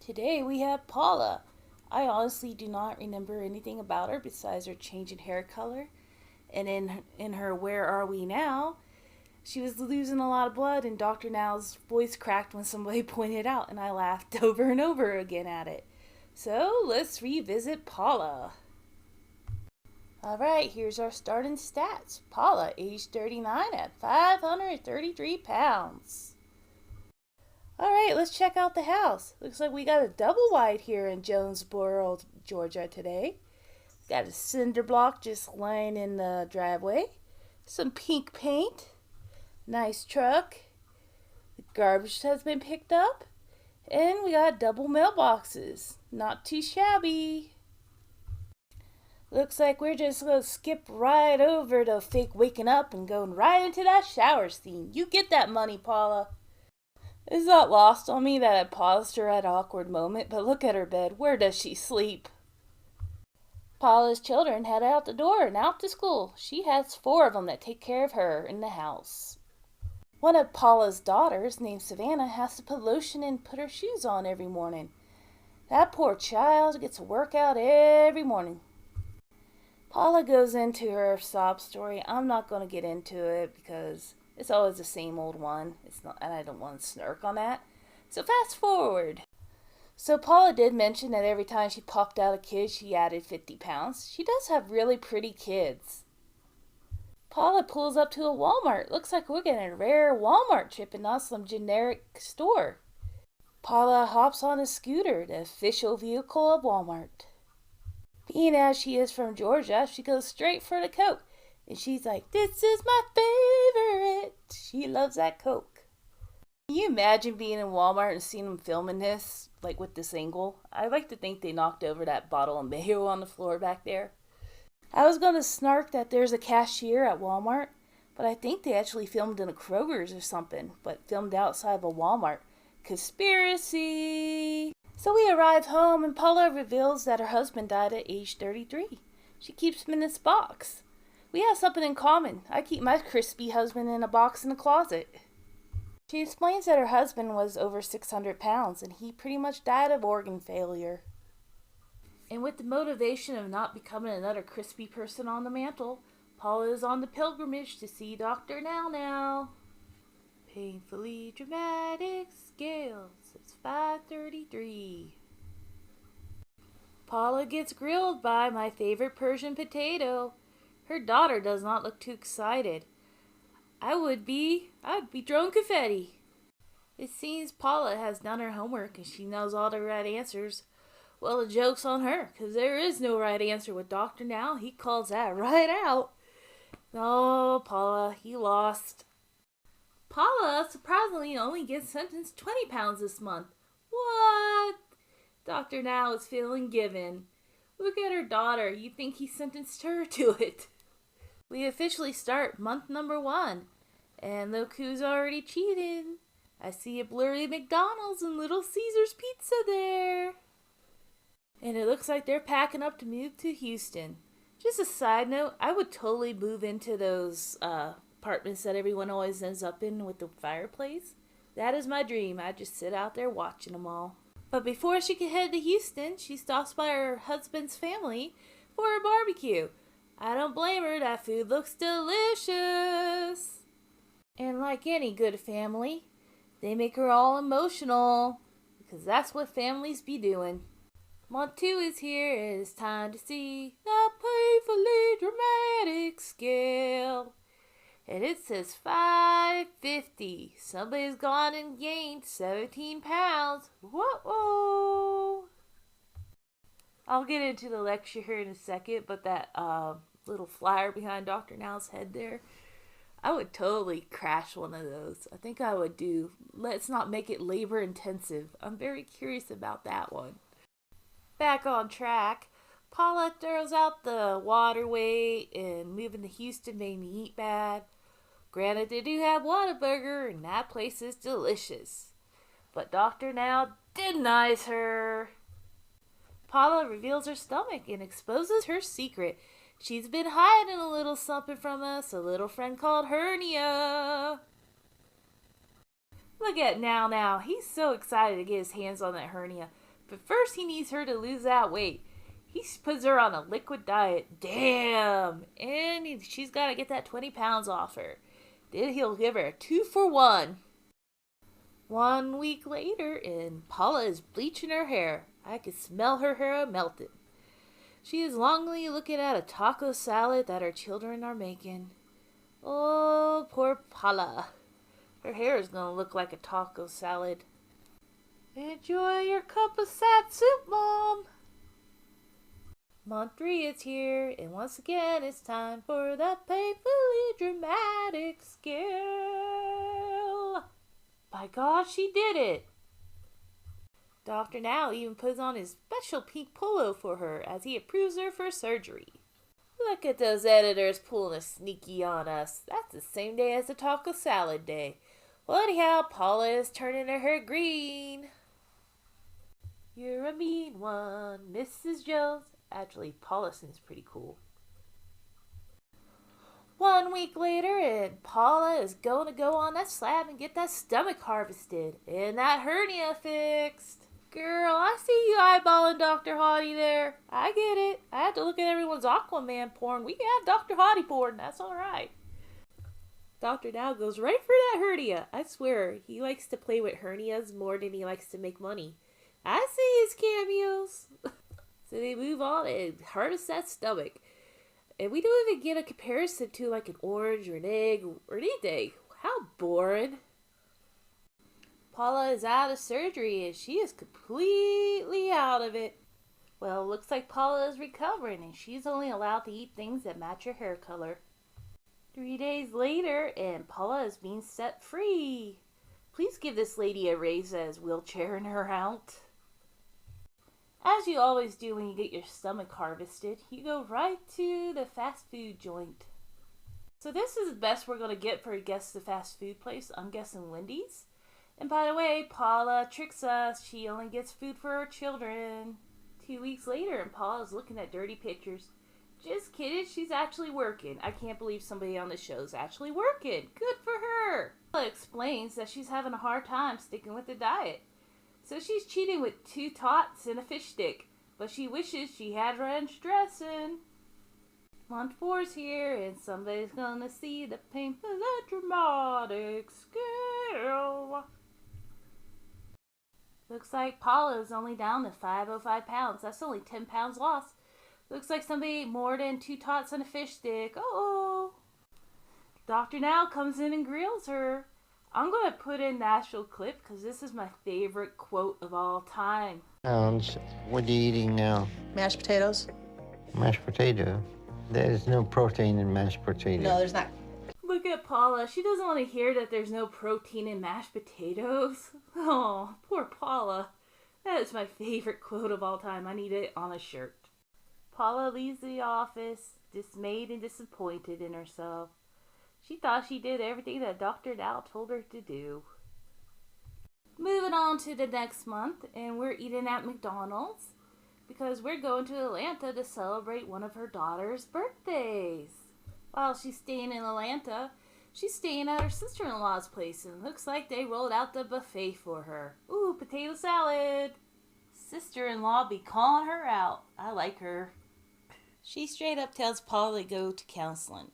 Today we have Paula. I honestly do not remember anything about her besides her change in hair color. And in her Where Are We Now, she was losing a lot of blood, and Dr. Now's voice cracked when somebody pointed it out, and I laughed over and over again at it. So let's revisit Paula. Alright, here's our starting stats. Paula, age 39 at 533 pounds. Alright, let's check out the house. Looks like we got a double wide here in Jonesboro, Georgia today. Got a cinder block just laying in the driveway. Some pink paint. Nice truck. The garbage has been picked up. And we got double mailboxes. Not too shabby. Looks like we're just going to skip right over the fake waking up and going right into that shower scene. You get that money, Paula. It's not lost on me that I paused her at an awkward moment, but look at her bed. Where does she sleep? Paula's children head out the door and out to school. She has 4 of them that take care of her in the house. One of Paula's daughters, named Savannah, has to put lotion and put her shoes on every morning. That poor child gets a workout every morning. Paula goes into her sob story. I'm not going to get into it because it's always the same old one. It's not, and I don't want to snark on that. So fast forward. So Paula did mention that every time she popped out a kid, she added 50 pounds. She does have really pretty kids. Paula pulls up to a Walmart. Looks like we're getting a rare Walmart trip and not some generic store. Paula hops on a scooter, the official vehicle of Walmart. Being as she is from Georgia, she goes straight for the Coke. And she's like, "This is my favorite." She loves that Coke. Can you imagine being in Walmart and seeing them filming this, like with this angle? I like to think they knocked over that bottle of mayo on the floor back there. I was going to snark that there's a cashier at Walmart, but I think they actually filmed in a Kroger's or something, but filmed outside of a Walmart. Conspiracy! So we arrive home and Paula reveals that her husband died at age 33. She keeps him in this box. We have something in common. I keep my crispy husband in a box in the closet. She explains that her husband was over 600 pounds and he pretty much died of organ failure. And with the motivation of not becoming another crispy person on the mantle, Paula is on the pilgrimage to see Dr. Now. Painfully dramatic scales. It's 5:33. Paula gets grilled by my favorite Persian potato. Her daughter does not look too excited. I'd be throwing confetti. It seems Paula has done her homework and she knows all the right answers. Well, the joke's on her, because there is no right answer with Dr. Now. He calls that right out. No, Paula, he lost. Paula surprisingly only gets sentenced 20 pounds this month. What? Dr. Now is feeling given. Look at her daughter. You'd think he sentenced her to it. We officially start month number 1. And look who's already cheated. I see a blurry McDonald's and Little Caesar's Pizza there. And it looks like they're packing up to move to Houston. Just a side note, I would totally move into those apartments that everyone always ends up in with the fireplace. That is my dream. I just sit out there watching them all. But before she can head to Houston, she stops by her husband's family for a barbecue. I don't blame her. That food looks delicious. And like any good family, they make her all emotional. Because that's what families be doing. Month 2 is here. It is time to see the painfully dramatic scale. And it says 550. Somebody's gone and gained 17 pounds. Whoa! I'll get into the lecture here in a second, but that little flyer behind Dr. Now's head there, I would totally crash one of those. I think I would do. Let's not make it labor intensive. I'm very curious about that one. Back on track, Paula throws out the water weight and moving to Houston made me eat bad. Granted, they do have Whataburger and that place is delicious. But Dr. Now denies her. Paula reveals her stomach and exposes her secret. She's been hiding a little something from us, a little friend called hernia. Look at Now. He's so excited to get his hands on that hernia. But first he needs her to lose that weight. He puts her on a liquid diet. Damn! And she's got to get that 20 pounds off her. Then he'll give her a 2-for-1. 1 week later, and Paula is bleaching her hair. I can smell her hair melting. She is longingly looking at a taco salad that her children are making. Oh, poor Paula. Her hair is going to look like a taco salad. Enjoy your cup of sad soup, Mom. Month 3 is here, and once again it's time for the painfully dramatic scale. By God, she did it! Dr. Now even puts on his special pink polo for her as he approves her for surgery. Look at those editors pulling a sneaky on us. That's the same day as the taco salad day. Well, anyhow, Paula is turning her hair green. You're a mean one, Mrs. Jones. Actually, Paula seems pretty cool. 1 week later, and Paula is going to go on that slab and get that stomach harvested and that hernia fixed. Girl, I see you eyeballing Dr. Hottie there. I get it. I have to look at everyone's Aquaman porn. We can have Dr. Hottie porn. That's alright. Dr. Now goes right for that hernia. I swear, he likes to play with hernias more than he likes to make money. I see his cameos. So they move on and harvest that stomach. And we don't even get a comparison to like an orange or an egg or anything. How boring. Paula is out of surgery and she is completely out of it. Well, looks like Paula is recovering and she's only allowed to eat things that match her hair color. 3 days later and Paula is being set free. Please give this lady a raise as wheelchairing her out. As you always do when you get your stomach harvested, you go right to the fast food joint. So this is the best we're going to get for a guess the fast food place. I'm guessing Wendy's. And by the way, Paula tricks us. She only gets food for her children. 2 weeks later, and Paula's looking at dirty pictures. Just kidding, she's actually working. I can't believe somebody on the show is actually working. Good for her. Paula explains that she's having a hard time sticking with the diet. So she's cheating with 2 tots and a fish stick, but she wishes she had ranch dressing. Month 4's here, and somebody's gonna see the painful dramatic scale. Looks like Paula's only down to 505 pounds. That's only 10 pounds lost. Looks like somebody ate more than 2 tots and a fish stick. Uh-oh. Dr. Now comes in and grills her. I'm going to put in the actual clip because this is my favorite quote of all time. Pounds. What are you eating now? Mashed potatoes? Mashed potato. There's no protein in mashed potato. No, there's not. Look at Paula. She doesn't want to hear that there's no protein in mashed potatoes. Oh, poor Paula. That is my favorite quote of all time. I need it on a shirt. Paula leaves the office, dismayed and disappointed in herself. She thought she did everything that Dr. Dow told her to do. Moving on to the next month, and we're eating at McDonald's because we're going to Atlanta to celebrate one of her daughter's birthdays. While she's staying in Atlanta, she's staying at her sister-in-law's place, and looks like they rolled out the buffet for her. Ooh, potato salad. Sister-in-law be calling her out. I like her. She straight up tells Paula to go to counseling.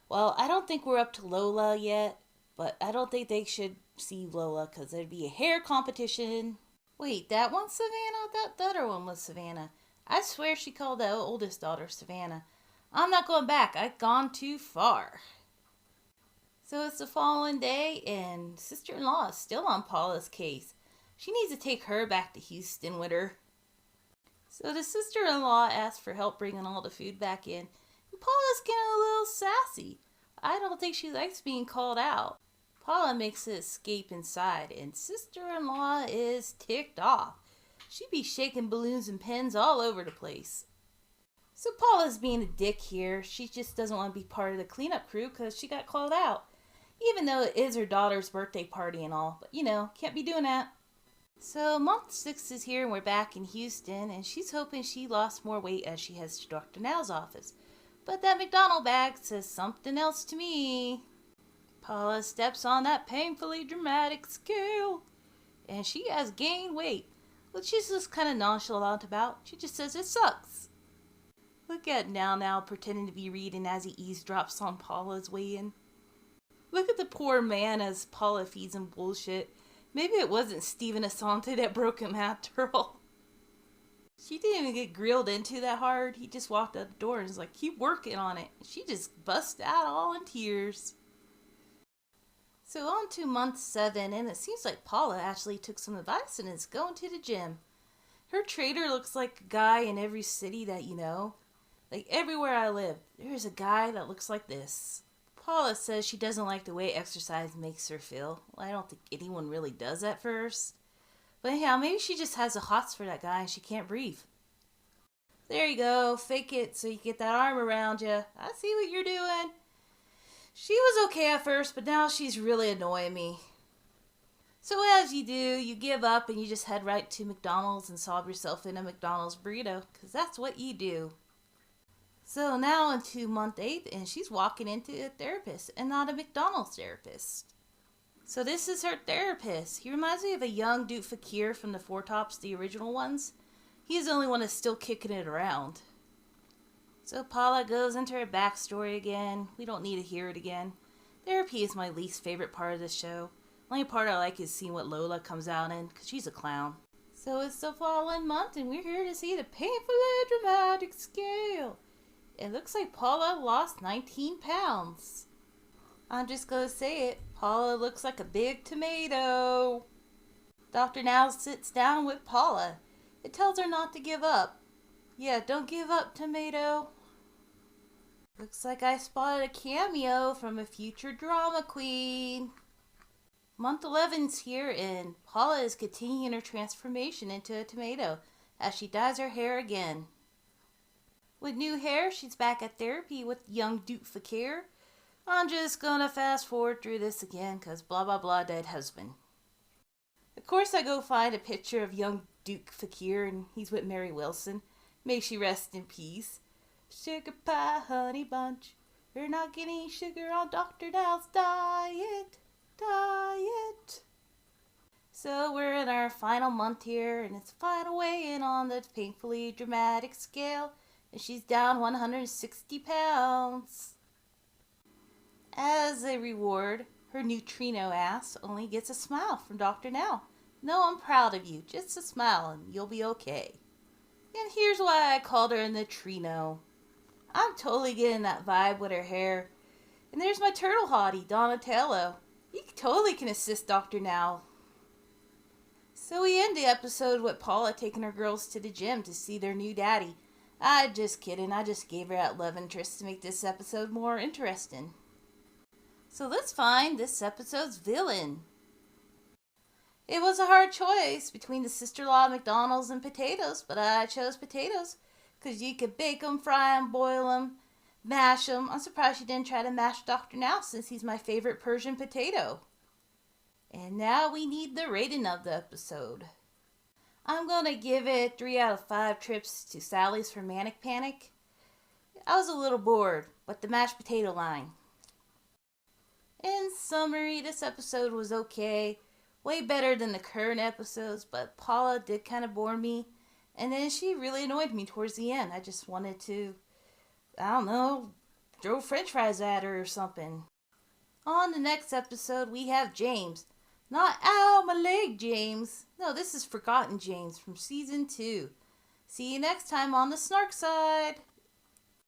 Well, I don't think we're up to Lola yet, but I don't think they should see Lola because there'd be a hair competition. Wait, that one's Savannah? The other one was Savannah. I swear she called the oldest daughter Savannah. I'm not going back. I've gone too far. So it's the following day, and sister-in-law is still on Paula's case. She needs to take her back to Houston with her. So the sister-in-law asks for help bringing all the food back in. And Paula's getting a little sassy. I don't think she likes being called out. Paula makes an escape inside, and sister-in-law is ticked off. She be shaking balloons and pens all over the place. So Paula's being a dick here. She just doesn't want to be part of the cleanup crew because she got called out. Even though it is her daughter's birthday party and all. But, can't be doing that. So month 6 is here and we're back in Houston. And she's hoping she lost more weight as she heads to Dr. Now's office. But that McDonald bag says something else to me. Paula steps on that painfully dramatic scale. And she has gained weight. which she's just kind of nonchalant about. She just says it sucks. Look at Now pretending to be reading as he eavesdrops on Paula's way in. Look at the poor man as Paula feeds him bullshit. Maybe it wasn't Stephen Asante that broke him after all. She didn't even get grilled into that hard. He just walked out the door and was like, keep working on it. She just bust out all in tears. So on to month 7, and it seems like Paula actually took some advice and is going to the gym. Her trainer looks like a guy in every city that you know. Like everywhere I live, there's a guy that looks like this. Paula says she doesn't like the way exercise makes her feel. Well, I don't think anyone really does at first. But yeah, maybe she just has a hots for that guy and she can't breathe. There you go, fake it so you get that arm around you. I see what you're doing. She was okay at first, but now she's really annoying me. So as you do, you give up and you just head right to McDonald's and solve yourself in a McDonald's burrito, because that's what you do. So now into month 8, and she's walking into a therapist and not a McDonald's therapist. So this is her therapist. He reminds me of a young Duke Fakir from the Four Tops, the original ones. He's the only one that's still kicking it around. So Paula goes into her backstory again. We don't need to hear it again. Therapy is my least favorite part of the show. The only part I like is seeing what Lola comes out in, because she's a clown. So it's the following month, and we're here to see the painfully dramatic scale. It looks like Paula lost 19 pounds. I'm just going to say it. Paula looks like a big tomato. Dr. Now sits down with Paula. It tells her not to give up. Yeah, don't give up, tomato. Looks like I spotted a cameo from a future drama queen. Month 11's here, and Paula is continuing her transformation into a tomato as she dyes her hair again. With new hair, she's back at therapy with young Duke Fakir. I'm just gonna fast forward through this again, cause blah blah blah dead husband. Of course I go find a picture of young Duke Fakir, and he's with Mary Wilson. May she rest in peace. Sugar pie, honey bunch. We're not getting sugar on Dr. Now's diet. So we're in our final month here, and it's final weigh-in on the painfully dramatic scale, and she's down 160 pounds. As a reward, her neutrino ass only gets a smile from Dr. Now. No, I'm proud of you. Just a smile and you'll be okay. And here's why I called her a neutrino. I'm totally getting that vibe with her hair. And there's my turtle hottie, Donatello. He totally can assist Dr. Now. So we end the episode with Paula taking her girls to the gym to see their new daddy. I'm just kidding. I just gave her that love interest to make this episode more interesting. So let's find this episode's villain. It was a hard choice between the sister-in-law McDonald's and potatoes, but I chose potatoes because you could bake them, fry them, boil them, mash them. I'm surprised she didn't try to mash Dr. Now since he's my favorite Persian potato. And now we need the rating of the episode. I'm going to give it 3 out of 5 trips to Sally's for Manic Panic. I was a little bored, but the mashed potato line. In summary, this episode was okay. Way better than the current episodes, but Paula did kind of bore me. And then she really annoyed me towards the end. I just wanted to, I don't know, throw french fries at her or something. On the next episode, we have James. Not ow, my leg, James. No, this is Forgotten James from season 2. See you next time on the Snark side.